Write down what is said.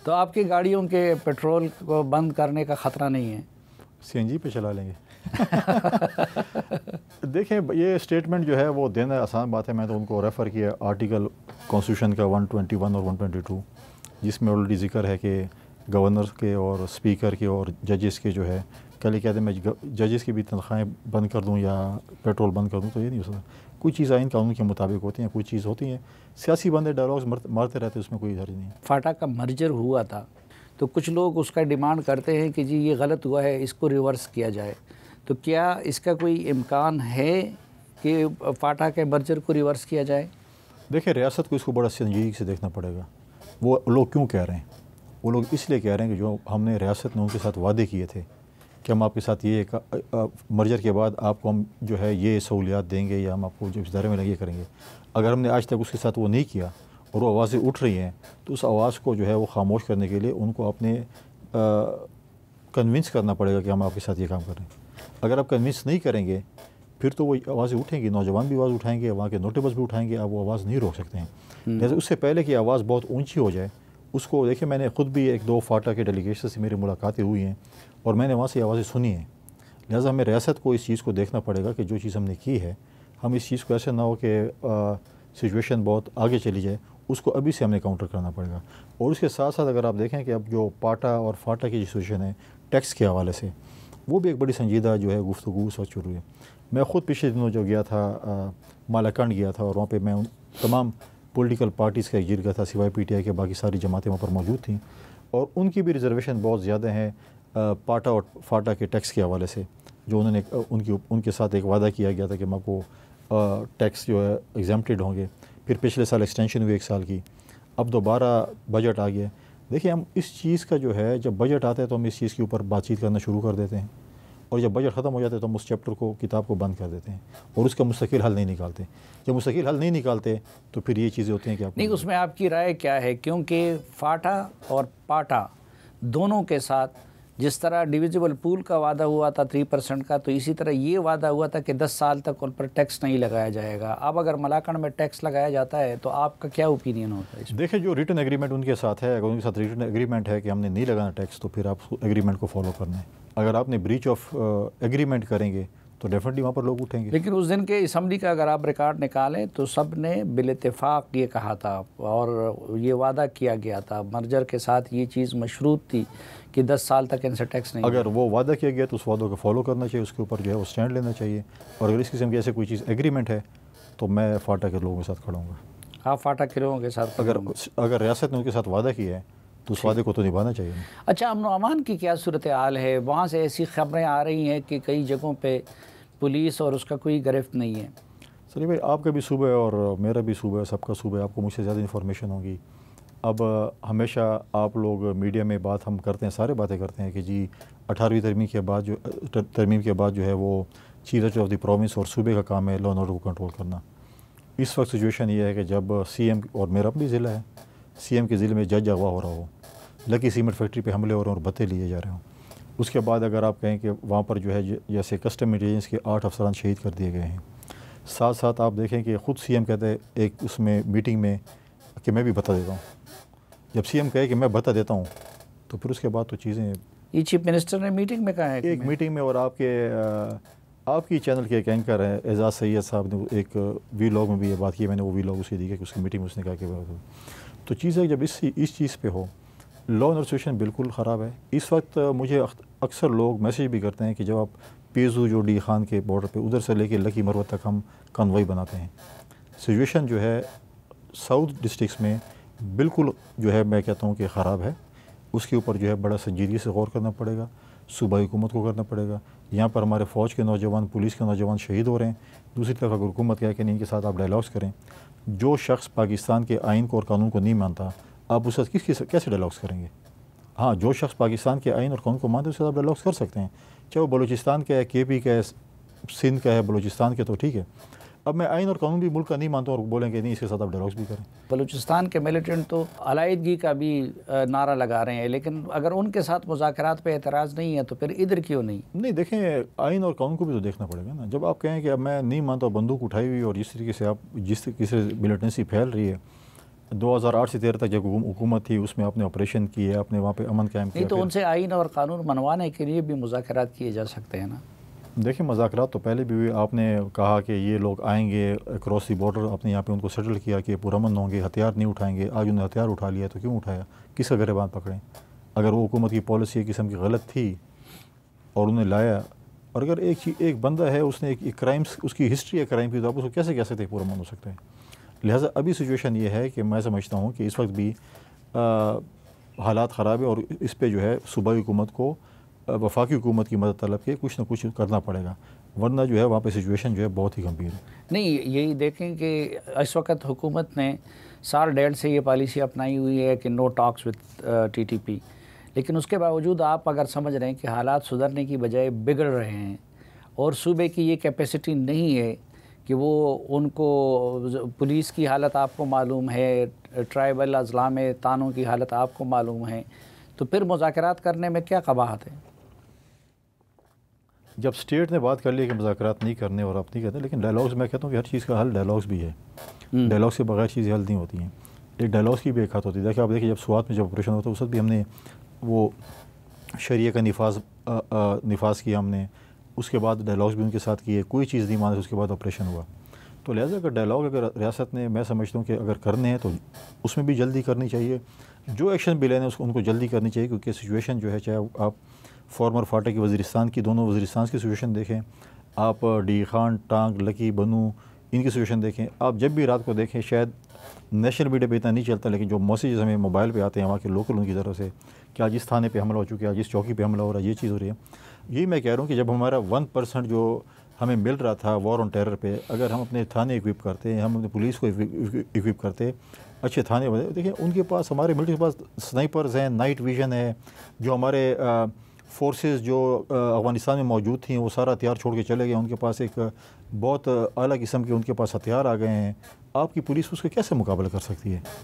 तो आपकी गाड़ियों के पेट्रोल को बंद करने का ख़तरा नहीं है? सीएनजी पे चला लेंगे। देखें, ये स्टेटमेंट जो है वो देना आसान बात है। मैं तो उनको रेफ़र किया आर्टिकल कॉन्स्टिट्यूशन का 121 और 122, जिसमें ऑलरेडी जिक्र है कि गवर्नर के और स्पीकर के और जजेस के जो है, कल कहते हैं मैं जजेस की भी तनख्वाहें बंद कर दूं या पेट्रोल बंद कर दूं, तो ये नहीं हो सकता। कुछ चीज़ आइन कानून के मुताबिक होती हैं, कुछ चीज़ होती हैं सियासी बंदे डायलॉग्स मारते रहते हैं, उसमें कोई हर्ज नहीं है। फाटा का मर्जर हुआ था तो कुछ लोग उसका डिमांड करते हैं कि जी ये गलत हुआ है, इसको रिवर्स किया जाए। तो क्या इसका कोई इम्कान है कि फाटा के मर्जर को रिवर्स किया जाए? देखिए, रियासत को इसको बड़ा संजीदगी से देखना पड़ेगा। वो लोग क्यों कह रहे हैं? वो लोग इसलिए कह रहे हैं कि जो हमने रियासत ने उनके साथ वादे किए थे कि हम आपके साथ ये मर्जर के बाद आपको हम जो है ये सहूलियात देंगे या हम आपको जो इस दायरे में लगे करेंगे, अगर हमने आज तक उसके साथ वो नहीं किया और वो आवाज़ें उठ रही हैं, तो उस आवाज़ को जो है वो खामोश करने के लिए उनको अपने कन्विंस करना पड़ेगा कि हम आपके साथ ये काम करें। अगर आप कन्विंस नहीं करेंगे फिर तो वो आवाज़ें उठेंगी, नौजवान भी आवाज़ उठाएंगे, वहाँ के नोटेबल्स भी उठाएंगे, आप वो आवाज़ नहीं रोक सकते हैं। जैसे उससे पहले कि आवाज़ बहुत ऊंची हो जाए, उसको देखिए, मैंने ख़ुद भी 1-2 फाटा के डेलीगेशन से मेरी मुलाकातें हुई हैं और मैंने वहाँ से आवाज़ें सुनी हैं। लिहाजा हमें रियासत को इस चीज़ को देखना पड़ेगा कि जो चीज़ हमने की है, हम इस चीज़ को ऐसे ना हो कि सिचुएशन बहुत आगे चली जाए, उसको अभी से हमने काउंटर करना पड़ेगा। और उसके साथ साथ अगर आप देखें कि अब जो पाटा और फाटा की सिचुएशन है टैक्स के हवाले से, वो भी एक बड़ी संजीदा जो है गुफ्तगू उस वक्त शुरू हुई है। मैं ख़ुद पिछले दिनों जो गया था मालाकंड गया था और वहाँ पे मैं उन तमाम पॉलिटिकल पार्टीज़ का एक जिरगा था, सिवाय पीटीआई के बाकी सारी जमातें वहाँ पर मौजूद थीं और उनकी भी रिजर्वेशन बहुत ज़्यादा हैं पाटा और फाटा के टैक्स के हवाले से, जो उन्होंने उनके साथ एक वादा किया गया था कि हम आपको टैक्स जो है एग्जम्प्टेड होंगे। फिर पिछले साल एक्सटेंशन हुई 1 साल की, अब दोबारा बजट आ गया। देखिए, हम इस चीज़ का जो है, जब बजट आता है तो हम इस चीज़ के ऊपर बातचीत करना शुरू कर देते हैं और जब बजट ख़त्म हो जाता है तो हम उस चैप्टर को, किताब को बंद कर देते हैं और उसका मुस्तकिल हल नहीं निकालते। जब मुस्तकिल हल नहीं निकालते तो फिर ये चीज़ें होती हैं कि आप नहीं, उसमें आपकी राय क्या है? क्योंकि फाटा और पाटा दोनों के साथ जिस तरह डिविजिबल पूल का वादा हुआ था 3% का, तो इसी तरह ये वादा हुआ था कि 10 साल तक उन पर टैक्स नहीं लगाया जाएगा। अब अगर मलाकंड में टैक्स लगाया जाता है तो आपका क्या ओपिनियन होता है इसमें? देखिए, जो रिटन एग्रीमेंट उनके साथ है, अगर उनके साथ रिटन एग्रीमेंट है कि हमने नहीं लगाना टैक्स, तो फिर आप एग्रीमेंट को फॉलो करना है। अगर आपने ब्रीच ऑफ एग्रीमेंट करेंगे तो डेफिनेटली वहाँ पर लोग उठेंगे। लेकिन उस दिन के असम्बली का अगर आप रिकॉर्ड निकालें तो सब ने बिल-इत्तेफाक ये कहा था और ये वादा किया गया था, मर्जर के साथ ये चीज़ मशरूत थी कि 10 साल तक इनसे टैक्स नहीं। अगर वो वादा किया गया तो उस वादों को फॉलो करना चाहिए, उसके ऊपर जो है वो स्टैंड लेना चाहिए। और अगर इस किस्म की ऐसे कोई चीज़ एग्रीमेंट है तो मैं फाटा के लोगों के साथ खड़ा हूँगा। आप फाटा के लोगों के साथ? अगर रियासत ने उनके साथ वादा किया है तो उस वादे को तो निभाना चाहिए। अच्छा, अमन व अमान की क्या सूरत हाल है? वहाँ से ऐसी खबरें आ रही हैं कि कई जगहों पे पुलिस और उसका कोई गिरफ्त नहीं है। सर भाई, आपका भी सूबा है और मेरा भी सूबा है, सबका सूबा है, आपको मुझसे ज़्यादा इन्फॉर्मेशन होगी। अब हमेशा आप लोग मीडिया में बात हम करते हैं, सारे बातें करते हैं कि जी 18वीं तरमीम के बाद जो है वो chief justice of the province और सूबे का काम है लॉ एंड ऑर्डर को कंट्रोल करना। इस वक्त सिचुएशन ये है कि जब सीएम, और मेरा भी ज़िला है, सीएम के ज़िले में जज अगवा हो रहा हो, लकी सीमेंट फैक्ट्री पे हमले हो रहे हैं और भत्ते लिए जा रहे हों, उसके बाद अगर आप कहें कि वहाँ पर जो है जैसे कस्टम इंटेलिजेंस के 8 अफसरान शहीद कर दिए गए हैं, साथ साथ आप देखें कि ख़ुद सीएम कहते हैं एक उसमें मीटिंग में कि मैं भी भत्ता देता हूँ। जब सीएम कहे कि मैं भत्ता देता हूँ तो फिर उसके बाद तो चीज़ें, ये चीफ मिनिस्टर ने मीटिंग में कहा है? एक मीटिंग में, और आपकी चैनल के एक एंकर हैं एजाज़ सैयद साहब ने एक वीलॉग में भी ये बात की, मैंने वो वीलॉग उसे दिया कि उसकी मीटिंग में उसने कहा कि तो चीज़ें जब इस चीज़ पे हो, लॉ एंड ऑर्डर सिचुएशन बिल्कुल ख़राब है इस वक्त। मुझे अक्सर लोग मैसेज भी करते हैं कि जब आप पेजू जो डी खान के बॉर्डर पे उधर से लेके लकी मरवत तक हम कन्वॉय बनाते हैं, सिचुएशन जो है साउथ डिस्ट्रिक्ट्स में बिल्कुल जो है मैं कहता हूँ कि ख़राब है। उसके ऊपर जो है बड़ा संजीदगी से गौर करना पड़ेगा, सूबाई हुकूमत को करना पड़ेगा। यहाँ पर हमारे फ़ौज के नौजवान, पुलिस के नौजवान शहीद हो रहे हैं। दूसरी तरफ अगर हुकूमत कहे कि नहीं, इनके साथ आप डायलॉग्स करें, जो शख्स पाकिस्तान के आइन को और कानून को नहीं मानता, आप उसके साथ कैसे डायलॉग्स करेंगे? हाँ, जो शख्स पाकिस्तान के आइन और कानून को मानते हैं उसके साथ आप डायलॉग्स कर सकते हैं, चाहे वो बलूचिस्तान का है, केपी का है, सिंध का है, बलूचिस्तान के, तो ठीक है। अब मैं आइन और कानून भी मुल्क का नहीं मानता और बोलेंगे नहीं, इसके साथ आप डायलॉग्स भी करें। बलूचिस्तान के मिलिटेंट तो अलाइदगी का भी नारा लगा रहे हैं, लेकिन अगर उनके साथ मुज़ाकरात पे एतराज़ नहीं है तो फिर इधर क्यों नहीं? नहीं, देखें, आइन और कानून को भी तो देखना पड़ेगा ना। जब आप कहें कि अब मैं नहीं मानता, बंदूक उठाई हुई और जिस तरीके से आप जिस तरीके से मिलिटेंसी फैल रही है, 2008 से 13 तक जब हुकूमत थी उसमें आपने ऑपरेशन किए, आपने वहाँ पे अमन कायम किया। नहीं तो उनसे आइन और कानून मनवाने के लिए भी मुज़ाकरात किए जा सकते हैं ना। देखिए मुज़ाकरात तो पहले भी हुए, आपने कहा कि ये लोग आएंगे क्रॉस दी बॉर्डर, आपने यहाँ पे उनको सेटल किया कि पुरअमन होंगे, हथियार नहीं उठाएंगे। आज उन्होंने हथियार उठा लिया तो क्यों उठाया, किसका गिरबान पकड़ें? अगर वो हुकूमत की पॉलिसी एक किस्म की गलत थी और उन्हें लाया, और अगर एक बंदा है उसने एक क्राइम्स, उसकी हिस्ट्री है क्राइम की, तो आप उसको कैसे कह सकते हैं पुरअमन हो सकते हैं? लिहाजा अभी सिचुएशन ये है कि मैं समझता हूँ कि इस वक्त भी हालात ख़राब है और इस पर जो है सूबाई हुकूमत को वफाकी हुकूमत की मदद तलब के कुछ ना कुछ करना पड़ेगा, वरना जो है वहाँ पे सिचुएशन जो है बहुत ही गंभीर है। नहीं, यही देखें कि इस वक्त हुकूमत ने साल डेढ़ से ये पॉलिसी अपनाई हुई है कि नो टॉक्स विद TTP, लेकिन उसके बावजूद आप अगर समझ रहे हैं कि हालात सुधरने की बजाय बिगड़ रहे हैं और सूबे की ये कैपेसिटी नहीं है कि वो उनको, पुलिस की हालत आपको मालूम है, ट्राइबल अजला में तानों की हालत आपको मालूम है, तो फिर मुज़ाकरात करने में क्या कबाहत है? जब स्टेट ने बात कर ली कि मुज़ाकरात नहीं करने और आप नहीं करते, लेकिन डायलॉग्स, मैं कहता हूँ कि हर चीज़ का हल डायलॉग्स भी है। डायलॉग्स के बगैर चीज़ें हल नहीं होती हैं। एक डायलॉग्स की भी एक हद होती है। देखिए आप देखिए जब स्वात में जब ऑपरेशन होता है उस वक्त भी हमने वो शरिया का निफाज किया हमने, उसके बाद डायलॉग्स भी उनके साथ किए, कोई चीज़ नहीं माने, उसके बाद ऑपरेशन हुआ। तो लिहाजा अगर डायलॉग अगर रियासत ने, मैं समझता हूँ कि अगर करने हैं तो उसमें भी जल्दी करनी चाहिए, जो एक्शन भी लेने उसको उनको जल्दी करनी चाहिए, क्योंकि सिचुएशन जो है, चाहे आप फॉर्मर फाटा की वज़ीरिस्तान की, दोनों वज़ीरिस्तान की सिचुएशन देखें, आप डी खान, टांग, लकी, बनू, इनकी सिचुएशन देखें, आप जब भी रात को देखें, शायद नेशनल मीडिया पे इतना नहीं चलता, लेकिन जो मैसेज हमें मोबाइल पे आते हैं वहाँ के लोकल उनकी तरफ से कि आज इस थाने पे हमला हो चुका है, आज इस चौकी पे हमला हो रहा है, ये चीज़ हो रही है। यही मैं कह रहा हूँ कि जब हमारा 1% जो हमें मिल रहा था वॉर ऑन टेरर पे, अगर हम अपने थाने इक्विप करते, हम अपने पुलिस को इक्विप करते, अच्छे थाने बने, देखिए उनके पास, हमारे मिलिट्री के पास स्नाइपर्स हैं, नाइट विजन है, जो हमारे फोर्सेस जो अफ़गानिस्तान में मौजूद थी वो सारा हथियार छोड़ के चले गए, उनके पास एक बहुत आला किस्म के उनके पास हथियार आ गए हैं। आपकी पुलिस उसका कैसे मुकाबला कर सकती है?